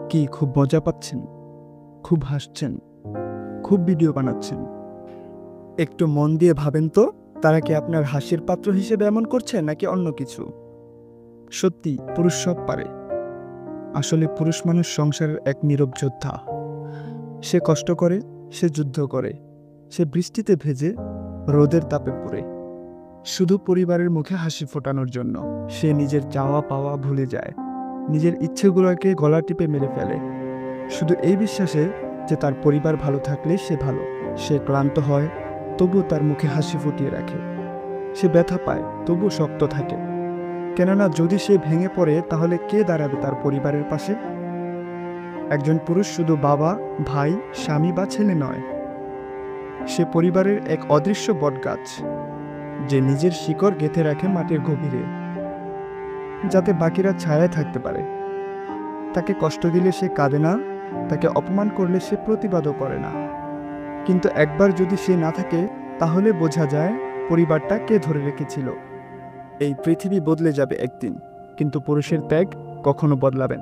কি খুব মজা পাচ্ছেন? খুব হাসছেন? খুব ভিডিও বানাচ্ছেন? একটু মন দিয়ে ভাবেন তো, তারা কি আপনার হাসির পাত্র হিসেবে এমন করছে নাকি অন্য কিছু? সত্যি পুরুষ সব পারে। আসলে পুরুষ মানুষ সংসারের এক নীরব যোদ্ধা। সে কষ্ট করে, সে যুদ্ধ করে, সে বৃষ্টিতে ভেজে, রোদের তাপে পড়ে, শুধু পরিবারের মুখে হাসি ফোটানোর জন্য। সে নিজের চাওয়া পাওয়া ভুলে যায়, নিজের ইচ্ছেগুলোকে গলা টিপে মেরে ফেলে, শুধু এই বিশ্বাসে যে তার পরিবার ভালো থাকলে সে ভালো। সে ক্লান্ত হয়, তবুও তার মুখে হাসি ফুটিয়ে রাখে। সে ব্যথা পায়, তবুও শক্ত থাকে। কেননা যদি সে ভেঙে পড়ে, তাহলে কে দাঁড়াবে তার পরিবারের পাশে? একজন পুরুষ শুধু বাবা, ভাই, স্বামী বা ছেলে নয়। সে পরিবারের এক অদৃশ্য বটগাছ, যে নিজের শিকড় গেঁথে রাখে মাটির গভীরে, যাতে বাকিরা ছায়ায় থাকতে পারে। তাকে কষ্ট দিলে সে কাঁদে না, তাকে অপমান করলে সে প্রতিবাদও করে না। কিন্তু একবার যদি সে না থাকে, তাহলে বোঝা যায় পরিবারটা কে ধরে রেখেছিল। এই পৃথিবী বদলে যাবে একদিন, কিন্তু পুরুষের ত্যাগ কখনো বদলাবে না।